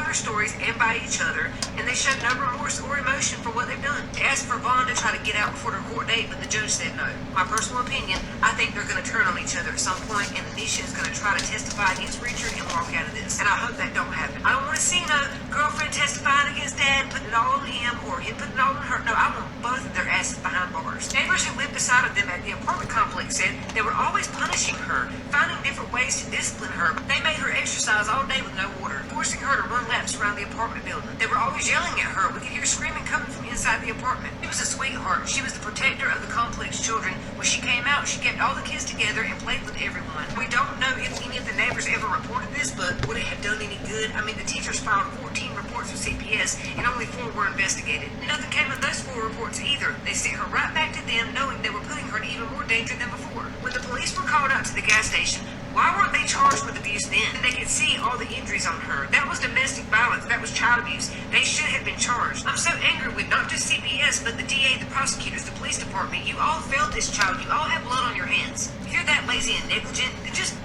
their stories and by each other, and they showed no remorse or emotion for what they've done. They asked for Vaughn to try to get out before their court date, but the judge said no. My personal opinion, I think they're going to turn on each other at some point, and Anisha is going to try to testify against Richard and walk out of this. And I hope that don't happen. I don't want to see no girlfriend testifying against dad, putting it all on him, or him putting it all on her. No, I want both of their asses behind bars. Neighbors who lived beside of them at the apartment complex said they were always punishing her, finding different ways to discipline her. They made her exercise all day with no water, forcing her to run laps around the apartment building. They were always yelling at her. We could hear screaming coming from inside the apartment. She was a sweetheart. She was the protector of the complex children. When she came out, she kept all the kids together and played with everyone. We don't know if any of the neighbors ever reported this, but would it have done any good? I mean, the teachers filed 14 reports with CPS, and only 4 were investigated. Nothing came of those 4 reports either. They sent her right back to them, knowing they were putting her in even more danger than before. When the police were called out to the gas station, why weren't they charged with abuse then? They could see all the injuries on her. That was domestic violence. That was child abuse. They should have been charged. I'm so angry with not just CPS, but the DA, the prosecutors, the police department. You all failed this child. You all have blood on your hands. If you're that lazy and negligent, then just...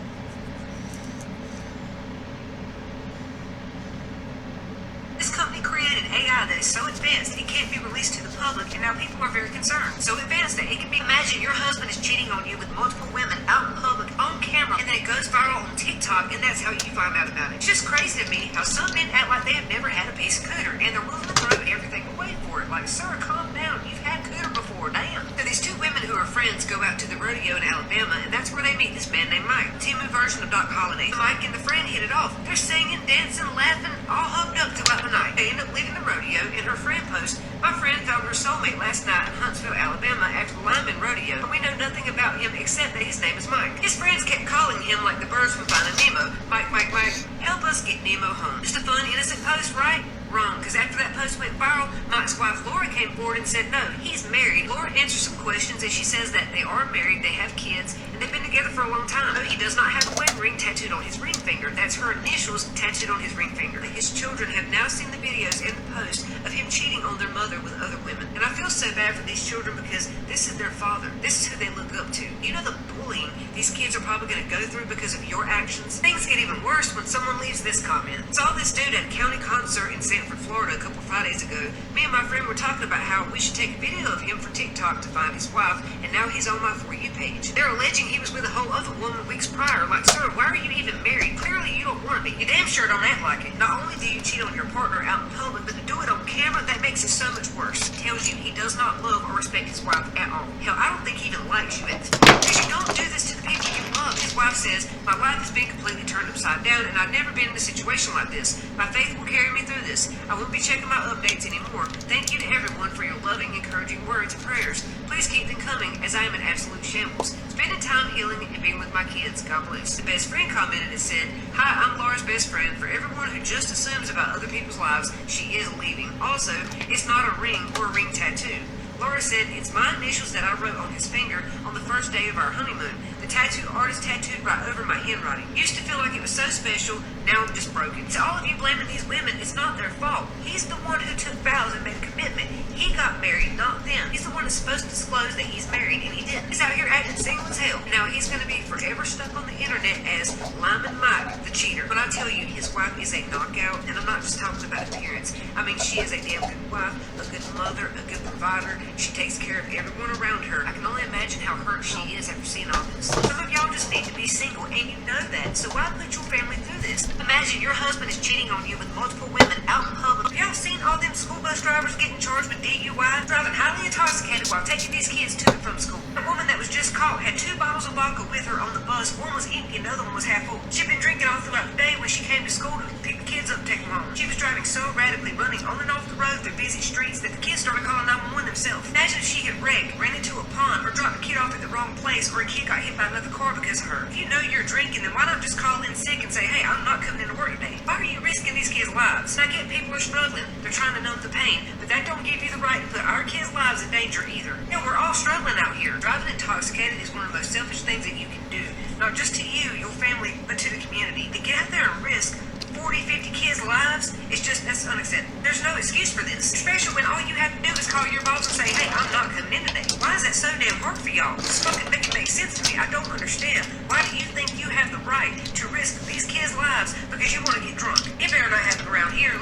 This company created AI that is so advanced it can't be released to the public, and now people are very concerned. So advanced that it can be imagine your husband is cheating on you with multiple women out in public on camera, and then it goes viral on TikTok, and that's how you find out about it. It's just crazy to me how some men act like they have never had a piece of cooter, and they're willing to throw everything away for it. Like, sir, calm down. You've had cooter before. Damn. So these 2 women who are friends go out to the rodeo in Alabama, and that's where they meet this man named Mike. Timu version of Doc Holliday. Mike and the friend hit it off. They're singing, dancing, laughing, all hugged up throughout the night. They end up leaving the rodeo, and her friend posts, my friend found her soulmate last night in Huntsville, Alabama after the Lyman rodeo, and we know nothing about him except that his name is Mike. His friends kept calling him like the birds from Finding Nemo. Mike, Mike, Mike, help us get Nemo home. Just a fun, innocent post, right? Wrong, because after that post went viral, Mike's wife Laura came forward and said no, he's married. Laura answers some questions and she says that they are married, they have kids, and they've been together for a long time. No, he does not have a wedding ring tattooed on his ring finger. That's her initials tattooed on his ring finger. His children have now seen the videos and the post of him cheating on their mother with other women. And I feel so bad for these children because this is their father. This is who they look up to. You know the bullying these kids are probably going to go through because of your actions? Things get even worse when someone leaves this comment. Saw this dude at a county concert in Sanford, Florida a couple Fridays ago. Me and my friend were talking about how we should take a video of him for TikTok to find his wife, and now he's on my For You page. They're alleging he was with a whole other woman weeks prior. Like, sir, why are you even married? Clearly you don't want to be. You damn sure don't act like it. Not only do you cheat on your partner out in public, but to do it on camera, that makes it so much worse. It tells you he does not love or respect his wife at all. Hell, I don't think he even likes you at this point. Because you don't do this to the people you love. His wife says, my life has been completely turned upside down, and I've never been in a situation like this. My faith will carry me through this. I won't be checking my updates anymore. Thank you to everyone for your loving, encouraging words and prayers. Please keep them coming, as I am in absolute shambles. Spending time healing and being with my kids. God bless. The best friend commented and said, hi, I'm Laura's best friend. For everyone who just assumes about other people's lives, she is leaving. Also, it's not a ring or a ring tattoo. Laura said, it's my initials that I wrote on his finger on the first day of our honeymoon. The tattoo artist tattooed right over my handwriting. Used to feel like it was so special, now I'm just broken. So all of you blaming these women, it's not their fault. He's the one who took vows and made a commitment. He got married, not them. He's the one that's supposed to disclose that he's married, and he didn't. He's out here acting single as hell. Now he's going to be forever stuck on the internet as Lyman Mike, the cheater. But I tell you, his wife is a knockout, and I'm not just talking about appearance. I mean, she is a damn good wife, a good mother, a good provider. She takes care of everyone around her. I can only imagine how hurt she is after seeing all this. Some of y'all just need to be single, and you know that. So why put your family through this? Imagine your husband is cheating on you with multiple women out in public. Have y'all seen all them school bus drivers getting charged with DUI? Driving highly intoxicated while taking these kids to and from school. A woman that was just caught had 2 bottles of vodka with her on the bus. One was empty and the other one was half full. She'd been drinking all throughout the day when she came to school to pick the kids up and take them home. She was driving so erratically, running on and off the road through busy streets that the kids started calling 911 themselves. Imagine if she had wrecked, ran into a pond, or dropped a kid off at the wrong place, or a kid got hit by another car because of her. If you know you're drinking, then why not just call in sick and say, hey, I'm not coming into work today? Why are you risking these kids' lives? And I get people are struggling. They're trying to numb the pain, but that don't give you the right to put our kids' lives in danger either. You know, we're all struggling out here. Driving intoxicated is one of the most selfish things that you can do. Not just to you, your family, but to the community. To get out there and risk 40, 50 kids' lives, that's unacceptable. There's no excuse for this. Especially when all you have to do is call your boss and say, hey, I'm not coming in today. Why is that so damn hard for y'all? This fucking make sense to me. I don't understand. Why do you think you have the right to risk these kids' lives because you want to get drunk? It better not happen around here.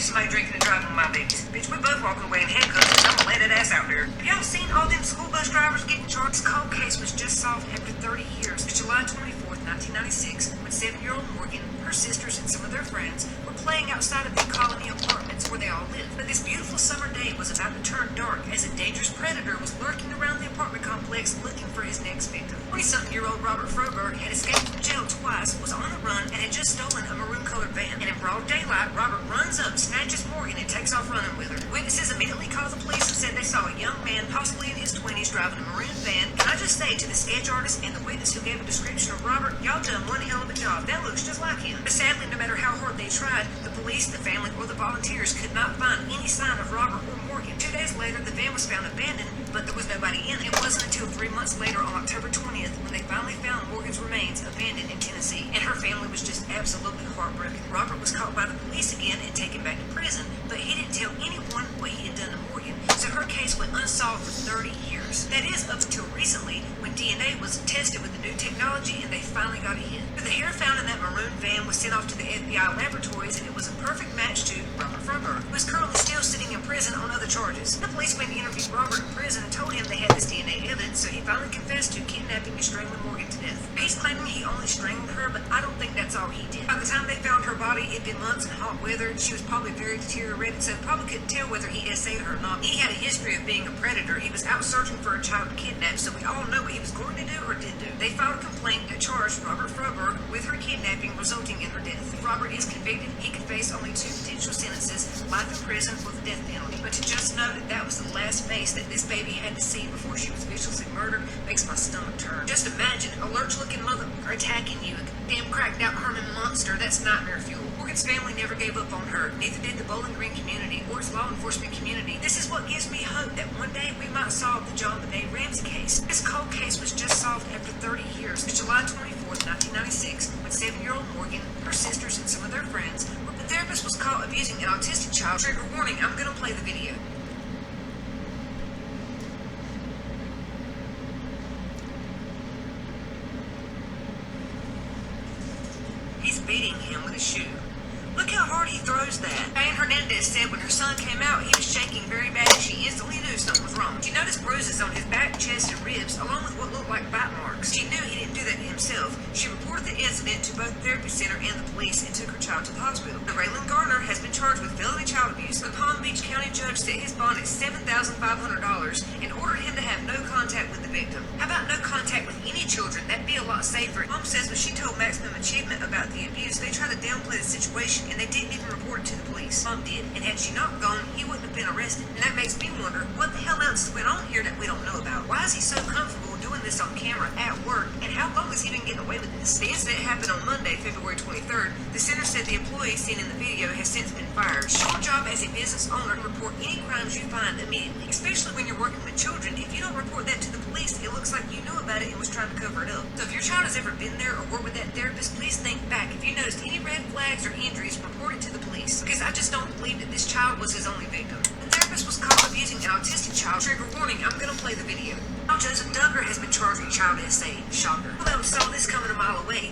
somebody drinking and driving with my babies. Bitch, we both walking away in handcuffs and I'm gonna lay that ass out there. Have y'all seen all them school bus drivers getting charged? This cold case was just solved after 30 years. It's July 24th, 1996, when 7-year-old Morgan, her sisters, and some of their friends were playing outside of the colony apartments where they all lived. But this beautiful summer day was about to turn dark as a dangerous predator was lurking around the apartment complex looking for his next victim. 20-something-year-old Robert Froberg had escaped from jail twice, was on the run, and had just stolen a maroon-colored van. And in broad daylight, Robert runs up, snatches Morgan, and takes off running with her. Witnesses immediately called the police and said they saw a young man, possibly in his 20s, driving a maroon van. Can I just say to the sketch artist and the witness who gave a description of Robert, y'all done one hell of a job. That looks just like him. But sadly, no matter how hard they tried, the police, the family, or the volunteers could not find any sign of Robert or Morgan. 2 days later, the van was found abandoned, but there was nobody in it. It wasn't until 3 months later, on October 20th, when they finally found Morgan's remains abandoned in Tennessee, and her family was just absolutely heartbroken. Robert was caught by the police again and taken back to prison, but he didn't tell anyone what he had done to Morgan, so her case went unsolved for 30 years. That is, up until recently, when DNA was tested with the new technology and they finally got a hit. The hair found in that maroon van was sent off to the FBI laboratories, and it was a perfect match to Robert Froberg, who is currently still sitting in prison on other charges. The police went to interview Robert in prison and told him they had this DNA evidence, so he finally confessed to kidnapping and strangling Morgan to death. He's claiming he only strangled her, but I don't think that's all he did. By the time they found her body, it'd been months in hot weather, and she was probably very deteriorated, so probably couldn't tell whether he essayed her or not. He had a history of being a predator. He was out searching for a child to kidnap, so we all know what he was going to do or did do. They filed a complaint that charged Robert Froberg with her kidnapping, resulting in her death. If Robert is convicted, he could face only 2 potential sentences, life in prison or the death penalty. But to just know that that was the last face that this baby had to see before she was viciously murdered makes my stomach turn. Just imagine a lurch-looking mother attacking you, a damn cracked-out Herman monster. That's nightmare fuel. Morgan's family never gave up on her, neither did the Bowling Green community or its law enforcement community. This is what gives me hope that one day we might solve the John Benet Ramsey case. This cold case was just solved after 30 years. It's July 24th, 1996, when 7-year-old Morgan, her sisters, and some of their friends, the therapist was caught abusing an autistic child. Trigger warning, I'm gonna play the video. He's beating him with a shoe. Look how hard he throws that. Diane Hernandez said when her son came out, he was shaking very bad and she instantly knew something was wrong. She noticed bruises on his back, chest, and ribs, along with what looked like bite marks. She knew he didn't do that to himself. She reported the incident to both the therapy center and the police and took her child to the hospital. The Raylan Garner has been charged with felony child abuse. The Palm Beach County judge set his bond at $7,500 and ordered him to have no contact with the victim. How about no contact with any children? That'd be a lot safer. Mom says when she told Maximum Achievement about the abuse, they tried to downplay the situation and they didn't even report it to the police. Mom did, and had she not gone, he wouldn't have been arrested. And that makes me wonder, what the hell else went on here that we don't know about? Why is he so comfortable doing this on camera at work, and how long has he been getting away with this? The incident happened on Monday, February 23rd. The center said the employee seen in the video has since been fired. It's your job as a business owner to report any crimes you find immediately, especially when you're working with children. If you don't report that to the police, it looks like you knew about it and was trying to cover it up. So if your child has ever been there or worked with that therapist, please think back. If you noticed any red flags or injuries, report it to the police, because I just don't believe that this child was his only victim. The therapist was caught abusing an autistic child. Trigger warning, I'm gonna play the video. Now Joseph Duggar has been charged with child SA. Shocker. Although I saw this coming a mile away.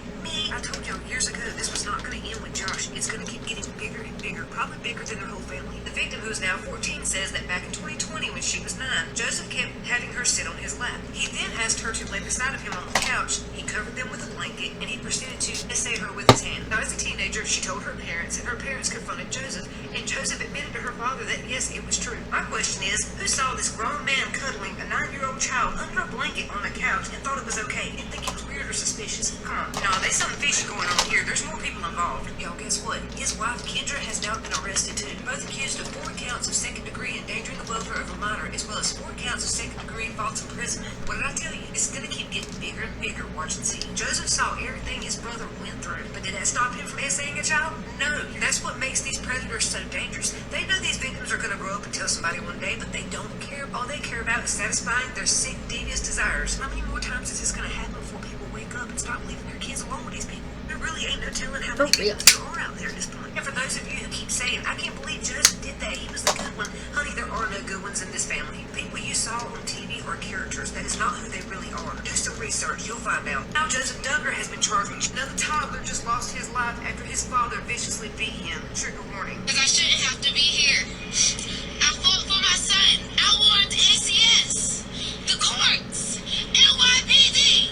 I told y'all years ago this was not going to end with Josh. It's going to keep getting bigger and bigger, probably bigger than their whole family. The victim, who is now 14, says that back in 2020, when she was 9, Joseph kept having her sit on his lap. He then asked her to lay beside of him on the couch. He covered them with a blanket, and he proceeded to essay her with his hand. Now, as a teenager, she told her parents, and her parents confronted Joseph, and Joseph admitted to her father that yes, it was true. My question is, who saw this grown man cuddling a 9-year-old child under a blanket on a couch and thought it was okay, and think it was weird or suspicious? Come on. No, there's something fishy going on here. There's more people involved. Y'all, guess what? His wife, Kendra, has now been arrested too. Both accused of 4 counts of second-degree endangering the welfare of a minor, as well as 4 counts of second-degree false imprisonment. What did I tell you? It's gonna keep getting bigger and bigger. Watch and see. Joseph saw everything his brother went through, but did that stop him from essaying a child? No. That's what makes these predators so dangerous. They know these victims are gonna grow up and tell somebody one day, but they don't care. All they care about is satisfying their sick, devious desires. How many more times is this gonna happen before people wake up and stop leaving their kids alone with these people? There really ain't no telling how many victims there are out there at this point. And for those of you who keep saying, I can't believe Joseph did that, he was the good one. Honey, there are no good ones in this family. People you saw on TV believe are characters. That is not who they really are. Do some research, you'll find out. Now Joseph Duggar has been charged with another toddler just lost his life after his father viciously beat him. Trigger warning. Because I shouldn't have to be here. I fought for my son. I warned ACS, the courts, NYPD,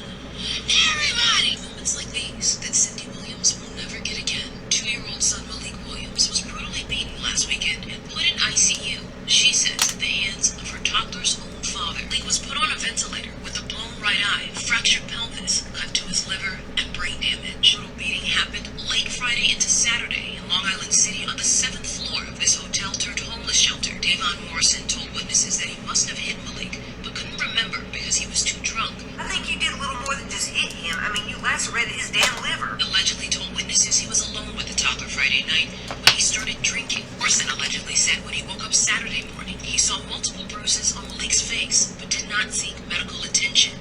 everybody. Moments like these that Cindy Williams will never get again. 2-year-old son Malik Williams was brutally beaten last weekend and put in ICU. She says at the hands of her toddler's own father. Malik was put on a ventilator with a blown right eye, fractured pelvis, cut to his liver, and brain damage. Brutal beating happened late Friday into Saturday in Long Island City on the 7th floor of this hotel-turned-homeless shelter. Davon Morrison told witnesses that he must have hit Malik, but couldn't remember because he was too drunk. I think you did a little more than just hit him. I mean, you lacerated his damn liver. Allegedly told witnesses he was alone with the toddler Friday night when he started drinking. Morrison allegedly said when he woke up Saturday morning, he saw multiple bruises on Malik's face, but did not seek medical attention.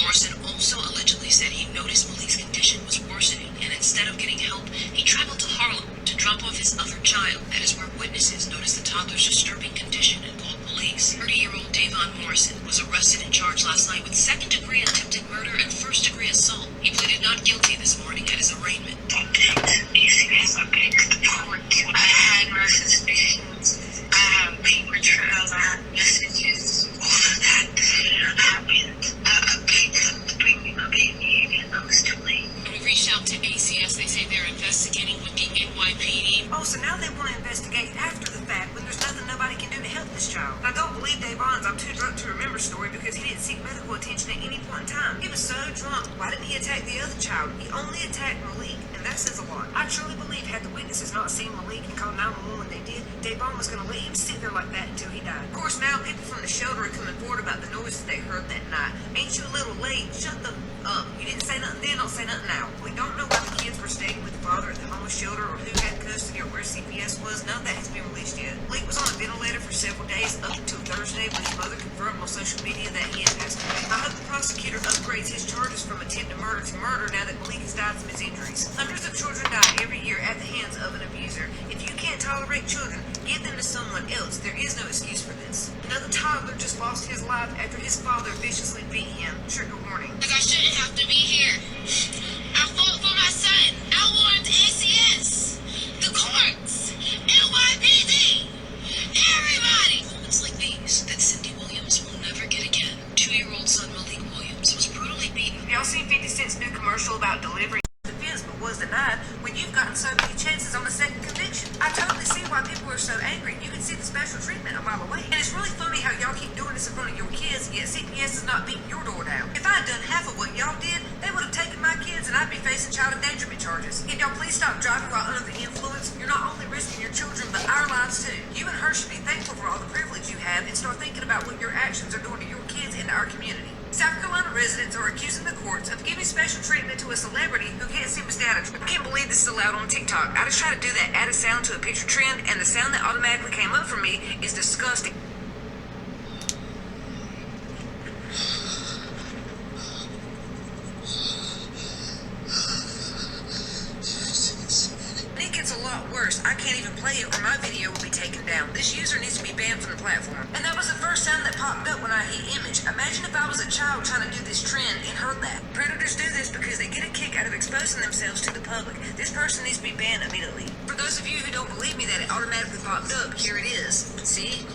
Morrison also allegedly said he noticed Malik's condition was worsening, and instead of getting help, he traveled to Harlem to drop off his other child. That is where witnesses noticed the toddler's disturbing condition and called police. 30-year-old Davon Morrison was arrested and charged last night with second-degree attempted murder and first-degree assault. He pleaded not guilty this morning at his arraignment. I had my suspicions. I have paper trails. I have messages. All of that happened. I picked up the baby and I was too late. We reached out to ACS. They say they're investigating with the NYPD. Oh, so now they want to investigate after the fact when there's nothing nobody can do to help this child. I don't believe Davon's "I'm too drunk to remember" story because he didn't seek medical attention at any point in time. He was so drunk. Why didn't he attack the other child? He only attacked Malik, and that says a lot. I truly believe had the witnesses not seen Malik and called 911 when they did, Davon was going to let him sit there like that until he died. Of course, now people from the shelter are coming forward about the noises they heard that night. Ain't you a little late? Shut the up. You didn't say nothing then, don't say nothing now. We don't know why the kids were staying with the father at the homeless shelter or who had custody or where CPS was. None of that has been released yet. Malik was on a ventilator for several days up until Thursday when his mother confirmed on social media that he had passed away. I hope the prosecutor upgrades his charges from attempted murder to murder now that Malik has died from his injuries. Hundreds of children die every year at the hands of an abuser. If you can't tolerate children, give them to someone else. There is no excuse for this. Another toddler just lost his life after his father viciously beat him. Trigger warning. Because I shouldn't have to be here. I fought for my son. I warned ACS, the courts, NYPD, everybody. Moments like these that Cindy Williams will never get again. 2-year-old son Malik Williams was brutally beaten. Y'all seen 50 Cent's new commercial about delivering defense but was denied when you've gotten so many chances on a second conviction? I totally see why people are so angry. You can see the special treatment a mile away. And it's really funny how y'all keep doing this in front of your kids, yet CPS is not beating your door down. If I had done half of what y'all did, they would have taken my kids and I'd be facing child endangerment charges. Can y'all please stop driving while under the influence? You're not only risking your children, but our lives too. You and her should be thankful for all the privilege you have and start thinking about what your actions are doing to your kids and our community. South Carolina residents are accusing the courts of giving special treatment to a celebrity who can't seem to stay out of trouble. I can't believe this is allowed on TikTok. I just tried to do that, add a sound to a picture trend, and the sound that automatically came up for me is disgusting. It gets a lot worse. I can't even play it or my video will be taken down. This user needs to be banned from the platform. And that was the first sound that popped up when I hit image. Imagine if I was a child trying to do this trend and heard that. Predators do this because they get a kick out of exposing themselves to the public. This person needs to be banned immediately. For those of you who don't believe me that it automatically popped up, here it is. See?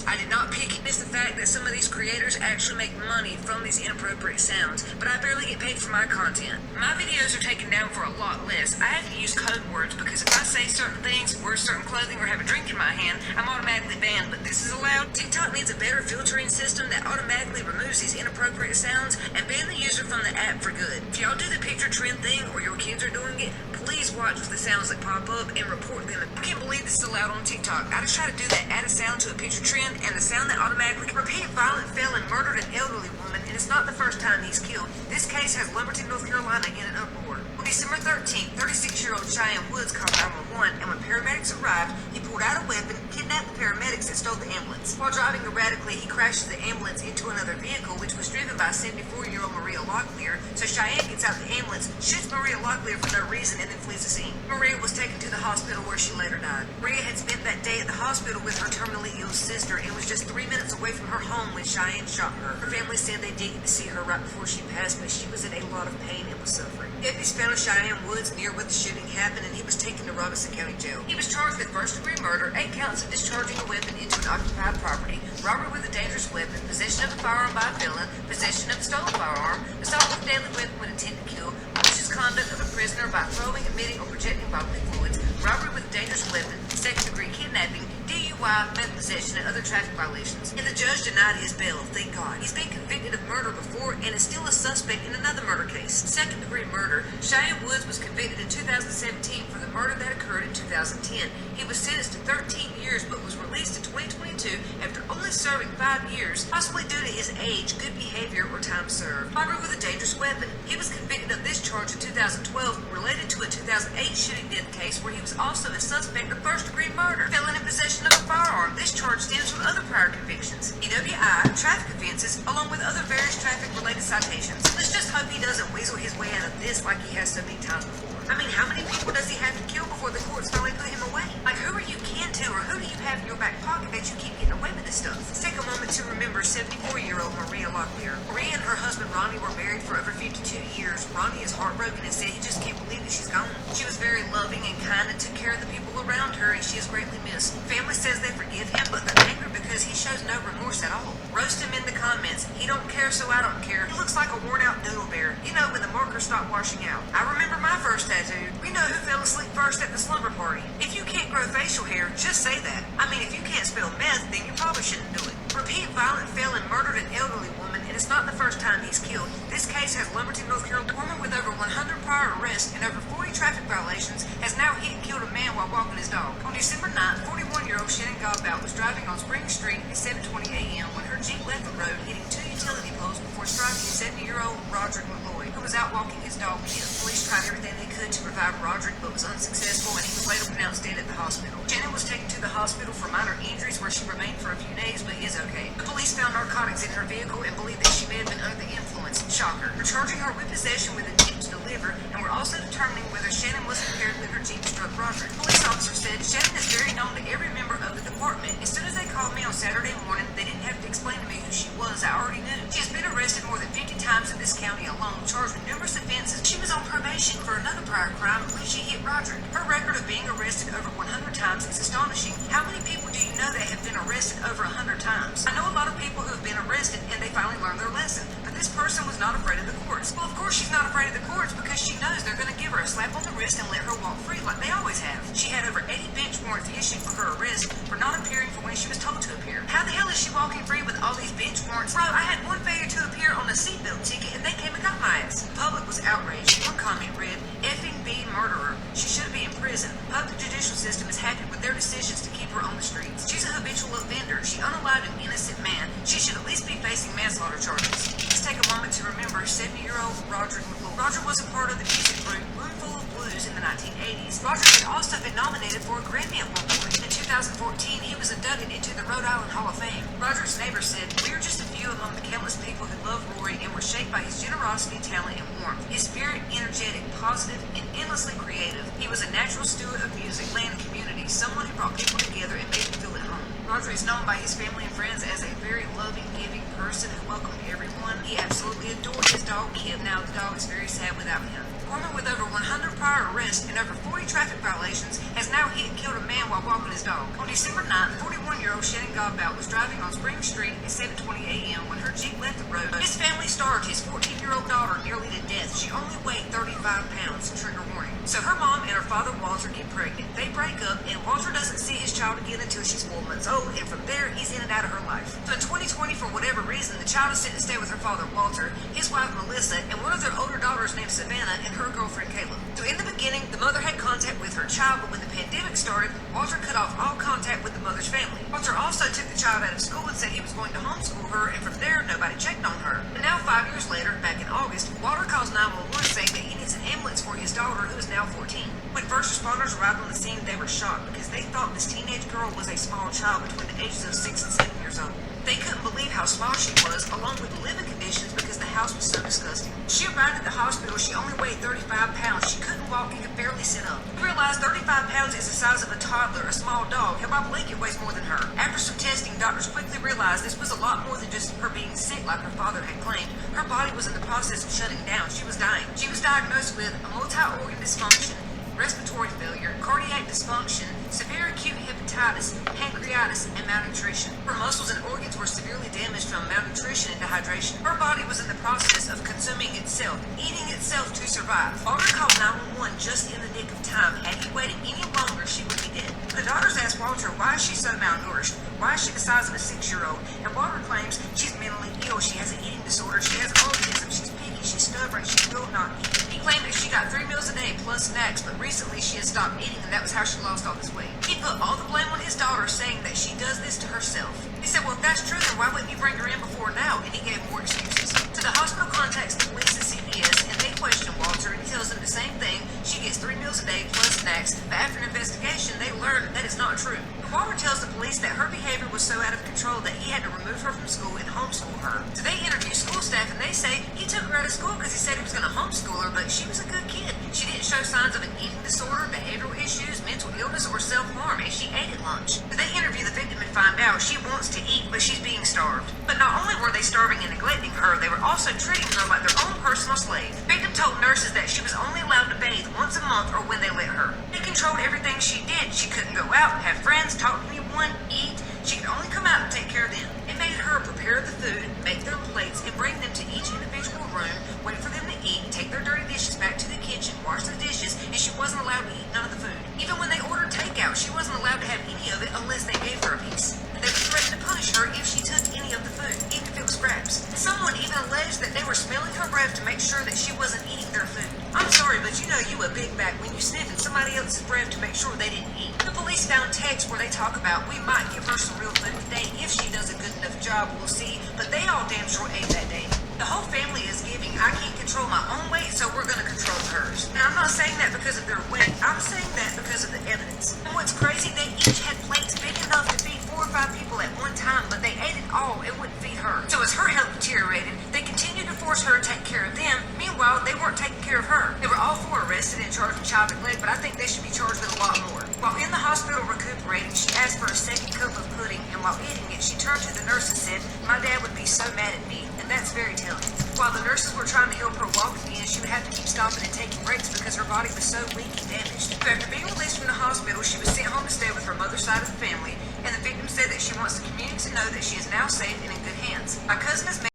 I did not pick it. It's the fact that some of these creators actually make money from these inappropriate sounds, but I barely get paid for my content. My videos are taken down for a lot less. I have to use code words because if I say certain things, wear certain clothing, or have a drink in my hand, I'm automatically banned, but this is allowed. TikTok needs a better filtering system that automatically removes these inappropriate sounds and ban the user from the app for good. If y'all do the picture trend thing or your kids are doing it, please watch for the sounds that pop up and report them. I can't believe this is allowed on TikTok. I just try to do that, add a sound to a picture trend, and the sound that automatically repeated violent felon murdered an elderly woman, and it's not the first time he's killed. This case has Lumberton, North Carolina in an uproar. On December 13th, 36-year-old Cheyenne Woods called 911, and when paramedics arrived, he pulled out a weapon, kidnapped the paramedics, and stole the ambulance. While driving erratically, he crashes the ambulance into another vehicle, which was driven by 74-year-old Maria Locklear. So Cheyenne gets out the ambulance, shoots Maria Locklear likelier for no reason and then flees the scene. Maria was taken to the hospital where she later died. Maria had spent that day at the hospital with her terminally ill sister and was just 3 minutes away from her home when Cheyenne shot her. Her family said they did get to see her right before she passed, but she was in a lot of pain and was suffering. Deputies found Cheyenne Woods near where the shooting happened, and he was taken to Robinson County Jail. He was charged with first-degree murder, 8 counts of discharging a weapon into an occupied property, robbery with a dangerous weapon, possession of a firearm by a felon, possession of a stolen firearm, assault with a deadly weapon with intent to kill, malicious conduct of a prisoner by throwing, emitting, or projecting bodily fluids, robbery with a dangerous weapon, second-degree kidnapping, DUI, meth possession, and other traffic violations. And the judge denied his bail, thank God. He's been convicted of murder before and is still a suspect in another murder case. Second-degree murder. Cheyenne Woods was convicted in 2017 for the murder that occurred in 2010. He was sentenced to 13 years but was released in 2022 after only serving 5 years, possibly due to his age, good behavior, or time served. Robbery with a dangerous weapon. He was convicted of this charge in 2012 related to a 2008 shooting death case where he was also a suspect of first-degree murder. Felon in possession of a firearm. This charge stems from other prior convictions. DWI, traffic offenses, along with other various traffic-related citations. Let's just hope he doesn't weasel his way out of this like he has so many times before. I mean, how many people does he have to kill before the courts finally put him away? Like, who are you kin to, or who do you have in your back pocket that you keep getting away with this stuff? Let's take a moment to remember 74-year-old Maria Locklear. Maria and her husband Ronnie were married for over 52 years. Ronnie is heartbroken and said he just can't believe that she's gone. She was very loving and kind and took care of the people around her, and she is greatly missed. Family says they forgive him, but they're angry because he shows no remorse at all. Roast him in the comments. He don't care, so I don't care. He looks like a worn-out noodle bear. You know, when the markers stop washing out. I remember my first tattoo. We know who fell asleep first at the slumber party. If you can't grow facial hair, just say that. I mean, if you can't spell meth, then you probably shouldn't do it. Repeat violent felon murdered an elderly woman, and it's not the first time he's killed. This case has Lumberton, North Carolina. A woman with over 100 prior arrests and over 40 traffic violations has now hit and killed a man while walking his dog. On December 9th, 41-year-old Shannon Godbout was driving on Spring Street at 7:20 a.m. when her Jeep left the road, hitting 2 utility poles before striking 70-year-old Roderick McLoy, who was out walking his dog Kip. Police tried everything they could to revive Roderick, but was unsuccessful, and he was later pronounced dead at the hospital. Shannon was taken to the hospital for minor injuries, where she remained for a few days, but is okay. Police found narcotics in her vehicle and believe that she may have been under the influence. Shocker. We're charging her with possession with intent to deliver, and we're also determining whether Shannon was impaired when her Jeep struck Roderick. Police officer said Shannon is very known to every member of the department. As soon as they called me on Saturday morning, they didn't have to explain to me who she was. I already knew. She has been arrested more than 50 times in this county alone, charged with numerous offenses. She was on probation for another prior crime when she hit Roderick. Her record of being arrested over 100 times is astonishing. How many people do you know that have been arrested over 100 times? I know a lot of people who have been arrested and they finally learned their lesson, but this person was not afraid of the courts. Well, of course she's not afraid of the courts because she knows they're going to give her a slap on the wrist and let her walk free like they always have. She had over 80 bench warrants issued for her arrest for not appearing for when she was told to appear. How the hell is she walking free with all these bench warrants? Bro, I had one failure to appear on a seatbelt ticket and they came and got my ass. The public was outraged. One comment read, "Effing B murderer. She should be in prison. Hope the judicial system is happy with their decisions to keep her on the streets. She's a habitual offender. She unalived an innocent man. She should at least be facing manslaughter charges." Let's take a moment to remember 70-year-old Roderick McLoy. Roger was a part of the music group Roomful of Blues in the 1980s. Roger had also been nominated for a Grammy at one point. In 2014, he was inducted into the Rhode Island Hall of Fame. Roger's neighbor said, "We are just a few among the countless people who love Rory and were shaped by his generosity, talent, and warmth. His spirit, energetic, positive, and endlessly creative. He was a natural steward of music, land, and community, someone who brought people together and made them feel at home." Roger is known by his family and friends as a very loving, giving person who welcomed everyone. He absolutely adored his dog, Kip. Now the dog is very sad without him. A woman with over 100 prior arrests and over 40 traffic violations has now hit and killed a man while walking his dog. On December 9th, 41-year-old Shannon Godbout was driving on Spring Street at 7:20 a.m. when her Jeep left the road. His family starved his 14-year-old daughter nearly to death. She only weighed 35 pounds. Trigger warning. So her mom and her father Walter get pregnant. They break up, and Walter doesn't see his child again until she's 4 months old, and from there, he's in and out of her life. So in 2020, for whatever reason, the child is sent to stay with her father Walter, his wife Melissa, and one of their older daughters named Savannah, and her girlfriend Kayla. So in the beginning, the mother had contact with her child, but when the pandemic started, Walter cut off all contact with the mother's family. Walter also took the child out of school and said he was going to homeschool her, and from there, nobody checked on her. But now, 5 years later, back in August, Walter calls 911 saying that he needs an ambulance for his daughter, who is now 14. When first responders arrived on the scene, they were shocked because they thought this teenage girl was a small child between the ages of 6 and 7 years old. They couldn't believe how small she was, along with the living conditions, because the house was so disgusting. She arrived at the hospital, she only weighed 35 pounds. She couldn't walk and could barely sit up. We realized 35 pounds is the size of a toddler, a small dog, and by blanket weighs more than her. After some testing, doctors quickly realized this was a lot more than just her being sick like her father had claimed. Her body was in the process of shutting down. She was dying. She was diagnosed with a multi-organ dysfunction, respiratory failure, cardiac dysfunction, severe acute hepatitis, pancreatitis, and malnutrition. Her muscles and organs were severely damaged from malnutrition and dehydration. Her body was in the process of consuming itself, eating itself to survive. Walter called 911 just in the nick of time. Had he waited any longer, she would be dead. The doctors asked Walter, why is she so malnourished? Why is she the size of a 6-year-old? And Walter claims she's mentally ill, she has an eating disorder, she has autism, she's picky, she's stubborn, she will not eat. He claimed that she got 3 meals a day plus snacks, but recently she had stopped eating and that was how she lost all this weight. He put all the blame on his daughter, saying that she does this to herself. He said, well, if that's true, then why wouldn't you bring her in before now? And he gave more excuses. So the hospital contacts the police and CPS, and they question Walter, and he tells them the same thing. She gets 3 meals a day plus snacks, but after an investigation, they learned that it's not true. Walter tells the police that her behavior was so out of control that he had to remove her from school and homeschool her. So they interview school staff, and they say he took her out of school because he said he was going to homeschool her, but she was a good kid. She didn't show signs of an eating disorder, behavioral issues, mental illness, or self-harm, and she ate at lunch. So they interview the victim and find out she wants to eat, but she's being starved. But not only were they starving and neglecting her, they were also treating her like their own personal slave. The victim told nurses that she was only allowed to bathe once a month or when they let her. They controlled everything she did. She couldn't go out, have friends, talk to anyone, eat. She could only come out and take care of them. It made her prepare the food, make their plates, and bring them to each individual room, wait for them to eat, take their dirty dishes back to the kitchen, wash the dishes, and she wasn't allowed to eat none of the food. Even when they ordered takeout, she wasn't allowed to have any of it unless they gave her a piece. They would threaten to punish her if she took any of the food, even if it was scraps. Someone even alleged that they were smelling her breath to make sure that she wasn't eating their food. I'm sorry, but you know you a big back when you sniffing somebody else's breath to make sure they didn't eat. The police found texts where they talk about, we might give her some real food today if she does a good enough job, we'll see, but they all damn sure ate that day. The whole family is giving, I can't control my own weight, so we're going to control hers. Now, I'm not saying that because of their weight, I'm saying that because of the evidence. And what's crazy, they each had plates big enough to feed 4 or 5 people at one time, but they ate it all, it wouldn't feed her. So as her health deteriorated, they continued to force her to take care of them. Meanwhile, they weren't taking care of her. They were all 4 arrested and charged with child neglect, but I think they should be charged with a lot more. While in the hospital recuperating, she asked for a second cup of pudding, and while eating it, she turned to the nurse and said, my dad would be so mad at me, and that's very telling. While the nurses were trying to help her walk again, she would have to keep stopping and taking breaks because her body was so weak and damaged. So after being released from the hospital, she was sent home to stay with her mother's side of the family, and the victim said that she wants the community to know that she is now safe and in good hands. My cousin is